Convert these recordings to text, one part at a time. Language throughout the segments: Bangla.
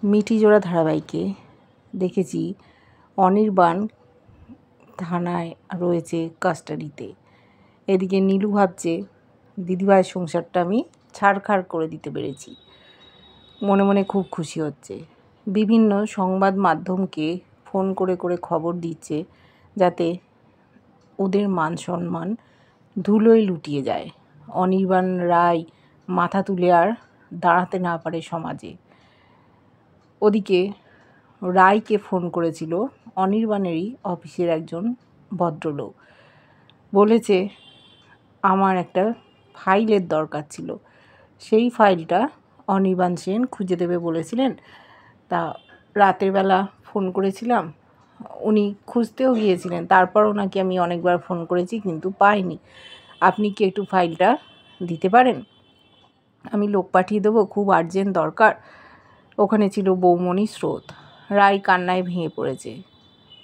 মিঠিজোড়া ধারাবাহিকে দেখেছি অনির্বাণ থানায় রয়েছে কাস্টাডিতে। এদিকে নীলু ভাবছে দিদিভাইয়ের সংসারটা আমি ছাড়খাড় করে দিতে পেরেছি। মনে মনে খুব খুশি হচ্ছে। বিভিন্ন সংবাদ মাধ্যমকে ফোন করে করে খবর দিচ্ছে যাতে ওদের মান সম্মান ধুলোয় লুটিয়ে যায়, অনির্বাণ রায় মাথা তুলে আর দাঁড়াতে না পারে সমাজে। ওদিকে রায়কে ফোন করেছিল অনির্বাণেরই অফিসের একজন ভদ্রলোক। বলেছে আমার একটা ফাইলের দরকার ছিল, সেই ফাইলটা অনির্বাণ সেন খুঁজে দেবে বলেছিলেন। তা রাতের বেলা ফোন করেছিলাম, উনি খুঁজতেও গিয়েছিলেন, তারপরও নাকি আমি অনেকবার ফোন করেছি কিন্তু পাইনি। আপনি কি একটু ফাইলটা দিতে পারেন? আমি লোক পাঠিয়ে দেবো, খুব আর্জেন্ট দরকার। ওখানে ছিল বৌমণি স্রোত। রায় কান্নায় ভেঙে পড়েছে।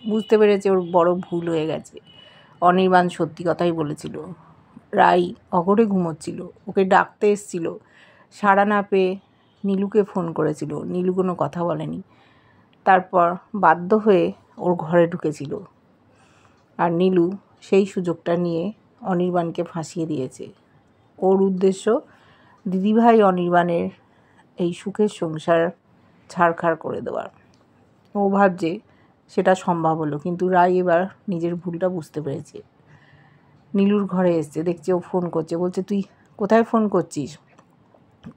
বুঝতে পেরেছে ওর বড় ভুল হয়ে গেছে। অনির্বাণ সত্যি কথাই বলেছিল। রায় অঘরে ঘুমোচ্ছিল, ওকে ডাকতে এসছিল, সাড়া না পেয়ে নীলুকে ফোন করেছিল। নীলু কোনো কথা বলেনি। তারপর বাধ্য হয়ে ওর ঘরে ঢুকেছিল, আর নীলু সেই সুযোগটা নিয়ে অনির্বাণকে ফাঁসিয়ে দিয়েছে। ওর উদ্দেশ্য দিদিভাই অনির্বাণের এই সুখের সংসার ছাড়খাড় করে দেওয়ার। ও ভাবছে সেটা সম্ভব হলো, কিন্তু রায় এবার নিজের ভুলটা বুঝতে পেরেছে। নীলুর ঘরে এসছে, দেখছে ও ফোন করছে। বলছে তুই কোথায় ফোন করছিস?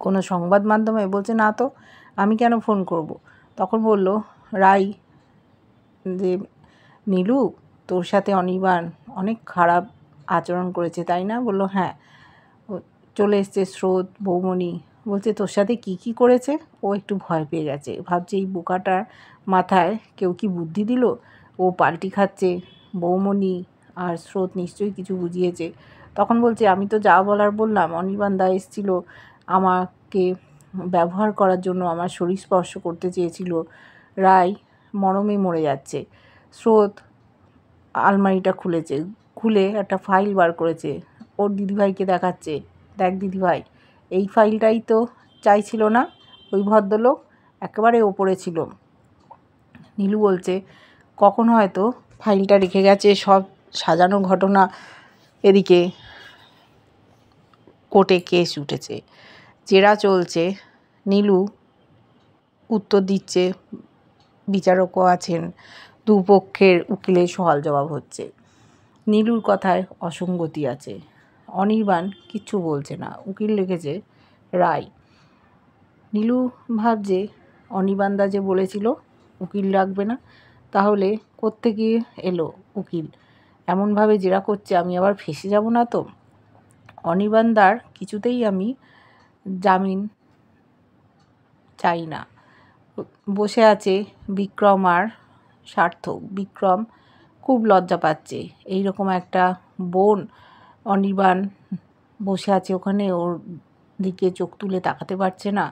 কোনো সংবাদ মাধ্যমে? বলছে না তো, আমি কেন ফোন করব। তখন বলল রায় যে নীলু তোর সাথে অনির্বাণ অনেক খারাপ আচরণ করেছে তাই না? বলল হ্যাঁ। চলে এসছে স্রোত, বৌমণি। বলছে তোর সাথে কি করেছে? ও একটু ভয় পেয়ে গেছে, ভাবছে এই বোকাটার মাথায় কেউ কি বুদ্ধি দিল, ও পাল্টি খাচ্ছে। বৌমণি আর স্রোত নিশ্চয়ই কিছু বুঝিয়েছে। তখন বলছে আমি তো যা বলার বললাম, অনির্বাণ দা এসেছিল আমাকে ব্যবহার করার জন্য, আমার শরীর স্পর্শ করতে চেয়েছিল। রায় মরমে মরে যাচ্ছে। স্রোত আলমারিটা খুলে একটা ফাইল বার করেছে, ওর দিদিভাইকে দেখাচ্ছে। দেখ দিদিভাই, এই ফাইলটাই তো চাইছিল না ওই ভদ্রলোক, একেবারে ওপরে ছিল। নীলু বলছে কখন হয়তো ফাইলটা রেখে গেছে, সব সাজানো ঘটনা। এদিকে কোর্টে কেস উঠেছে, জেরা চলছে। নীলু উত্তর দিচ্ছে, বিচারকও আছেন, দুপক্ষের উকিলের সওয়াল জবাব হচ্ছে। নীলুর কথায় অসঙ্গতি আছে। অনির্বাণ কিচ্ছু বলছে না, উকিল লিখেছে রায়। নীলু ভাবছে অনির্বাণদা যে বলেছিল উকিল রাখবে না, তাহলে কোত্থেকে এলো উকিল? এমনভাবে জেরা করছে, আমি আবার ফেঁসে যাব না তো? অনির্বাণদার কিছুতেই আমি জামিন চাই না। বসে আছে বিক্রম আর সার্থক। বিক্রম খুব লজ্জা পাচ্ছে, এইরকম একটা বোন। অনির্বাণ বসে আছে ওখানে, ওর দিকে চোখ তুলে তাকাতে পারছে না।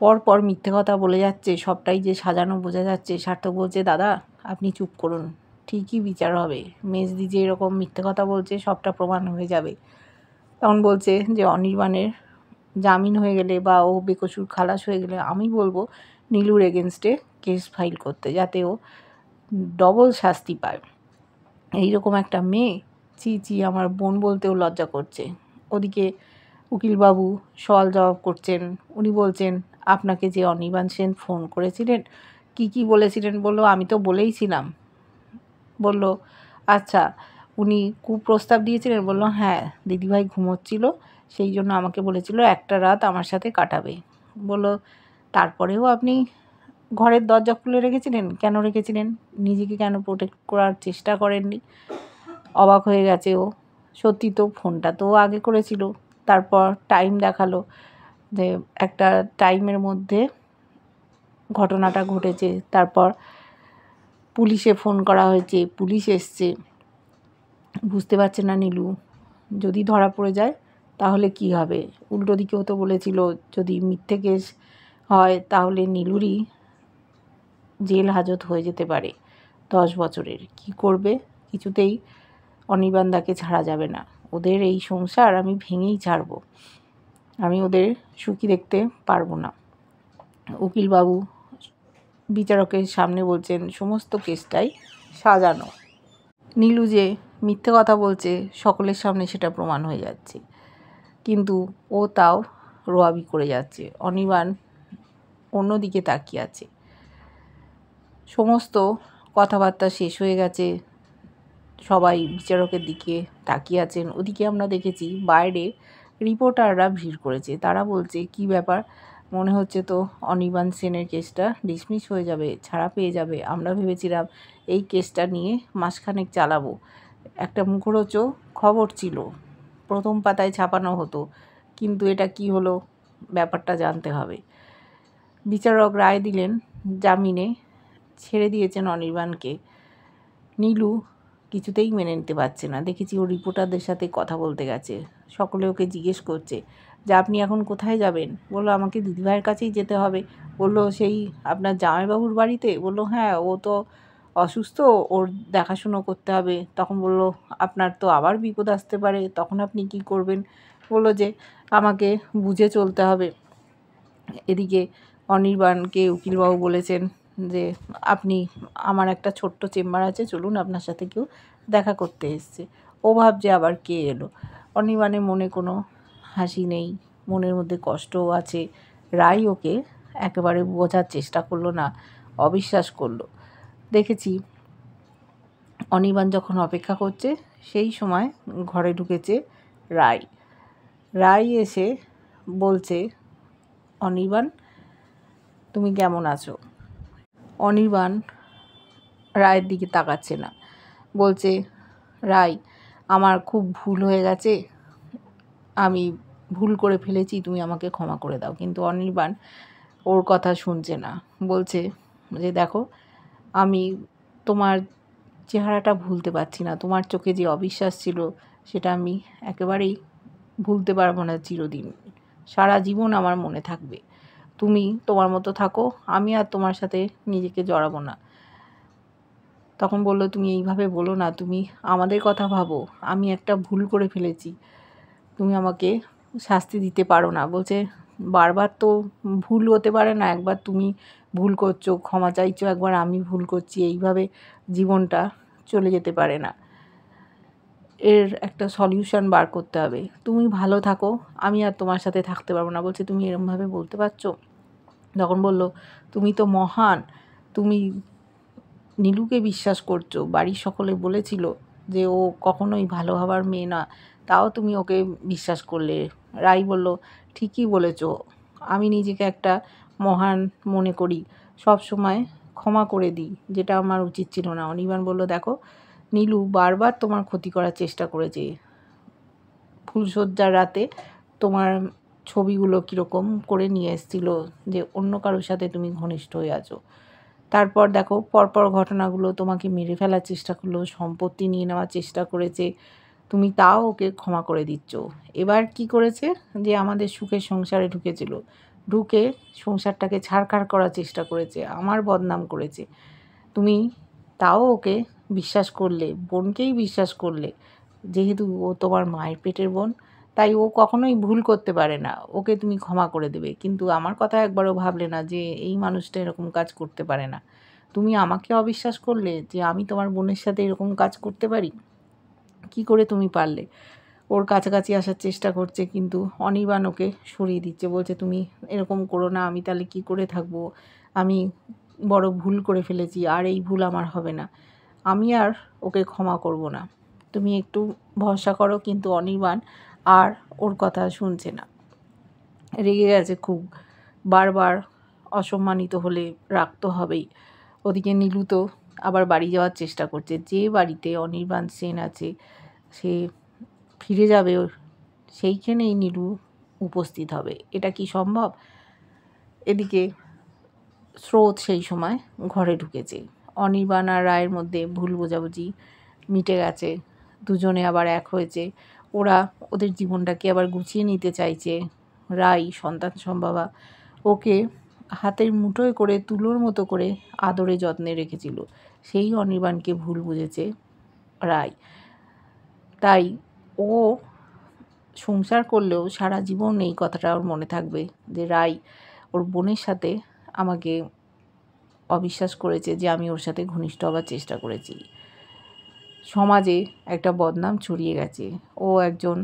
পর মিথ্যে কথা বলে যাচ্ছে, সবটাই যে সাজানো বোঝা যাচ্ছে। সার্থক বলছে দাদা আপনি চুপ করুন, ঠিকই বিচার হবে। মেজদি যে এরকম মিথ্যে কথা বলছে সবটা প্রমাণ হয়ে যাবে। তখন বলছে যে অনির্বাণের জামিন হয়ে গেলে বা ও বেকসুর খালাস হয়ে গেলে আমি বলবো নীলুর এগেনস্টে কেস ফাইল করতে, যাতে ও ডবল শাস্তি পায়। এইরকম একটা মেয়ে, চি আমার বোন বলতেও লজ্জা করছে। ওদিকে উকিলবাবু সওয়াল জবাব করছেন। উনি বলছেন আপনাকে যে অনির্বাণ সেন ফোন করেছিলেন, কি বলেছিলেন? বললো আমি তো বলেইছিলাম। বলল আচ্ছা, উনি কুপ্রস্তাব দিয়েছিলেন? বলল হ্যাঁ, দিদিভাই ঘুমোচ্ছিল, সেই জন্য আমাকে বলেছিল একটা রাত আমার সাথে কাটাবে। বলল তারপরেও আপনি ঘরের দরজা খুলে রেখেছিলেন? কেন রেখেছিলেন? নিজেকে কেন প্রোটেক্ট করার চেষ্টা করেননি? অবাক হয়ে গেছে ও। সত্যি তো, ফোনটা তো আগে করেছিল। তারপর টাইম দেখালো যে একটা টাইমের মধ্যে ঘটনাটা ঘটেছে। তারপর পুলিশে ফোন করা হয়েছে, পুলিশ এসছে। বুঝতে পারছে না নীলু, যদি ধরা পড়ে যায় তাহলে কি হবে? উল্টো দিকেও তো বলেছিল যদি মিথ্যে কেস হয় তাহলে নীলুরই জেল হাজত হয়ে যেতে পারে 10 বছরের। কি করবে? কিছুতেই অনির্বাণদাকে ছাড়া যাবে না। ওদের এই সংসার আমি ভেঙেই ছাড়ব, আমি ওদের সুখী দেখতে পারবো না। উকিলবাবু বিচারকের সামনে বলছেন সমস্ত কেসটাই সাজানো, নীলু যে মিথ্যে কথা বলছে সকলের সামনে সেটা প্রমাণ হয়ে যাচ্ছে, কিন্তু ও তাও রোয়াবি করে যাচ্ছে। অনির্বাণ অন্যদিকে তাকিয়ে আছে। সমস্ত কথাবার্তা শেষ হয়ে গেছে, সবাই বিচারকের দিকে তাকিয়ে আছেন। ওদিকে আমরা দেখেছি বাইরে রিপোর্টাররা ভিড় করেছে, তারা বলছে কি ব্যাপার, মনে হচ্ছে তো অনির্বাণ সেনের কেসটা ডিসমিস হয়ে যাবে, ছাড়া পেয়ে যাবে। আমরা ভেবেছিলাম এই কেসটা নিয়ে মাসখানেক চালাবো, একটা মুখরোচক খবর ছিল, প্রথম পাতায় ছাপানো হতো, কিন্তু এটা কি হলো, ব্যাপারটা জানতে হবে। বিচারক রায় দিলেন, জামিনে ছেড়ে দিয়েছেন অনির্বাণকে। নীলু কিছুতেই মেনে নিতে পারছে না। দেখেছি ও রিপোর্টারদের সাথে কথা বলতে গেছে, সকলে ওকে জিজ্ঞেস করছে যে আপনি এখন কোথায় যাবেন। বললো আমাকে দিদিভাইয়ের কাছেই যেতে হবে। বললো সেই আপনার জামাইবাবুর বাড়িতে। বললো হ্যাঁ, ও তো অসুস্থ, ওর দেখাশুনো করতে হবে। তখন বললো আপনার তো আবার বিপদ আসতে পারে, তখন আপনি কি করবেন। বললো যে আমাকে বুঝে চলতে হবে। এদিকে অনির্বাণকে উকিলবাবু বলেছেন যে আপনি, আমার একটা ছোট্ট চেম্বার আছে, চলুন, আপনার সাথে কেউ দেখা করতে এসছে। ও ভাবছে আবার কে এলো। অনির্বাণের মনে কোনো হাসি নেই, মনের মধ্যে কষ্টও আছে। রায় ওকে একেবারে বোঝার চেষ্টা করলো না, অবিশ্বাস করলো। দেখেছি অনির্বাণ যখন অপেক্ষা করছে সেই সময় ঘরে ঢুকেছে রায়। রায় এসে বলছে অনির্বাণ তুমি কেমন আছো। অনির্বাণ রায়ের দিকে তাকাচ্ছে না, বলছে রায় আমার খুব ভুল হয়ে গেছে, আমি ভুল করে ফেলেছি, তুমি আমাকে ক্ষমা করে দাও। কিন্তু অনির্বাণ ওর কথা শুনছে না, বলছে যে দেখো আমি তোমার চেহারাটা ভুলতে পারছি না, তোমার চোখে যে অবিশ্বাস ছিল সেটা আমি একেবারেই ভুলতে পারবো না চিরদিন, সারা জীবন আমার মনে থাকবে। তুমি তোমার মতো থাকো, আমি আর তোমার সাথে নিজেকে জড়াবো না। তখন বললো তুমি এইভাবে বলো না, তুমি আমাদের কথা ভাবো, আমি একটা ভুল করে ফেলেছি, তুমি আমাকে শাস্তি দিতে পারো না। বলছে বারবার তো ভুল হতে পারে না, একবার তুমি ভুল করছো ক্ষমা চাইছো, একবার আমি ভুল করছি, এইভাবে জীবনটা চলে যেতে পারে না, এর একটা সলিউশন বার করতে হবে। তুমি ভালো থাকো, আমি আর তোমার সাথে থাকতে পারবো না। বলছে তুমি এরমভাবে বলতে পারছো। তখন বলল তুমি তো মহান, তুমি নীলুকে বিশ্বাস করছো, বাড়ির সকলে বলেছিল যে ও কখনোই ভালো হবার মেয়ে না, তাও তুমি ওকে বিশ্বাস করলে। রাই বলল ঠিকই বলেছ, আমি নিজেকে একটা মহান মনে করি, সব সময় ক্ষমা করে দিই, যেটা আমার উচিত ছিল না। অনির্বাণ বলল দেখো নীলু বারবার তোমার ক্ষতি করার চেষ্টা করেছে, ফুলশয্যার রাতে তোমার ছবিগুলো কীরকম করে নিয়ে এসেছিল যে অন্য কারোর সাথে তুমি ঘনিষ্ঠ হয়ে আছো, তারপর দেখো পরপর ঘটনাগুলো, তোমাকে মেরে ফেলার চেষ্টা করলো, সম্পত্তি নিয়ে নেওয়ার চেষ্টা করেছে, তুমি তাও ওকে ক্ষমা করে দিচ্ছ। এবার কি করেছে যে আমাদের সুখের সংসারে ঢুকেছিল, ঢুকে সংসারটাকে ছাড়খাড় করার চেষ্টা করেছে, আমার বদনাম করেছে, তুমি তাও ওকে বিশ্বাস করলে, বোনকেই বিশ্বাস করলে, যেহেতু ও তোমার মায়ের পেটের বোন, তাই ও কখনোই ভুল করতে পারে না, ওকে তুমি ক্ষমা করে দেবে। কিন্তু আমার কথা একবারও ভাবলে না যে এই মানুষটা এরকম কাজ করতে পারে না। তুমি আমাকে অবিশ্বাস করলে যে আমি তোমার বোনের সাথে এরকম কাজ করতে পারি, কি করে তুমি পারলে। ওর কাছাকাছি আসার চেষ্টা করছে, কিন্তু অনির্বাণ ওকে সরিয়ে দিচ্ছে, বলছে তুমি এরকম করো না, আমি তাহলে কি করে থাকবো, আমি বড় ভুল করে ফেলেছি, আর এই ভুল আমার হবে না, আমি আর ওকে ক্ষমা করব না, তুমি একটু ভরসা করো। কিন্তু অনির্বাণ আর ওর কথা শুনছে না, রেগে গেছে খুব, বারবার অসম্মানিত হলে রাগ তো হবেই। ওদিকে নীলু তো আবার বাড়ি যাওয়ার চেষ্টা করছে, যে বাড়িতে অনির্বাণ সেন আছে সে ফিরে যাবে, সেইখানেই নীলু উপস্থিত হবে, এটা কি সম্ভব। এদিকে স্রোত সেই সময় ঘরে ঢুকেছে, অনির্বাণ আর রায়ের মধ্যে ভুল বোঝাবুঝি মিটে গেছে, দুজনে আবার এক হয়েছে, ওরা ওদের জীবনটাকে আবার গুছিয়ে নিতে চাইছে। রায় সন্তান সম্ভবা ওকে হাতের মুঠোয় করে তুলোর মতো করে আদরে যত্নে রেখেছিল, সেই অনির্বাণকে ভুল বুঝেছে রায়, তাই ও সংসার করলেও সারা জীবন এই কথাটা ওর মনে থাকবে যে রায় ওর বোনের সাথে আমাকে অবিশ্বাস করেছে যে আমি ওর সাথে ঘনিষ্ঠ হবার চেষ্টা করেছি। সমাজে একটা বদনাম ছড়িয়ে গেছে। ও একজন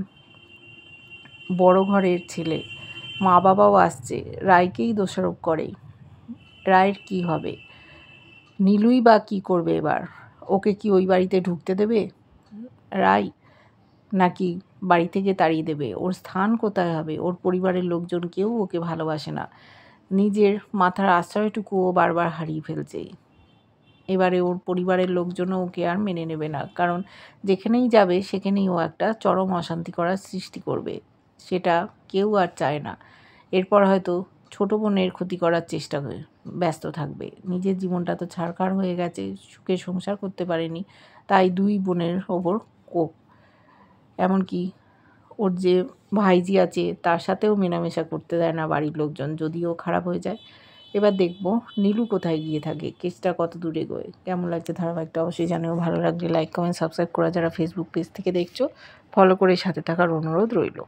বড় ঘরের ছেলে, মা বাবাও আসছে, রায়কেই দোষারোপ করে। রায়ের কি হবে? নীলুই বা কী করবে এবার? ওকে কি ওই বাড়িতে ঢুকতে দেবে রায়, নাকি বাড়ি থেকে তাড়িয়ে দেবে? ওর স্থান কোথায় হবে? ওর পরিবারের লোকজন কেউ ওকে ভালোবাসে না। নিজের মাথার আশ্রয়টুকুও বারবার হারিয়ে ফেলছে। এবারে ওর পরিবারের লোকজনও ওকে আর মেনে নেবে না, কারণ যেখানেই যাবে সেখানেই ও একটা চরম অশান্তি করার সৃষ্টি করবে। সেটা কেউ আর চায় না। এরপর হয়তো ছোটো বোনের ক্ষতি করার চেষ্টা ব্যস্ত থাকবে। নিজের জীবনটা তো ছারখার হয়ে গেছে, সুখে সংসার করতে পারেনি, তাই দুই বোনের ওপর কোপ। এমনকি ওর যে ভাইজি আছে তার সাথেও মেলামেশা করতে দেয় না বাড়ির লোকজন, যদিও খারাপ হয়ে যায়। এবার দেখব নীলু কোথায় গিয়ে থাকে, কেসটা কত দূরে এগোয়। কেমন লাগছে ধারাবাহিকটা অবশ্যই জানিও। ভালো লাগলে লাইক, কমেন্ট, সাবস্ক্রাইব করা যারা ফেসবুক পেজ থেকে দেখছো ফলো করে সাথে থাকার অনুরোধ রইল।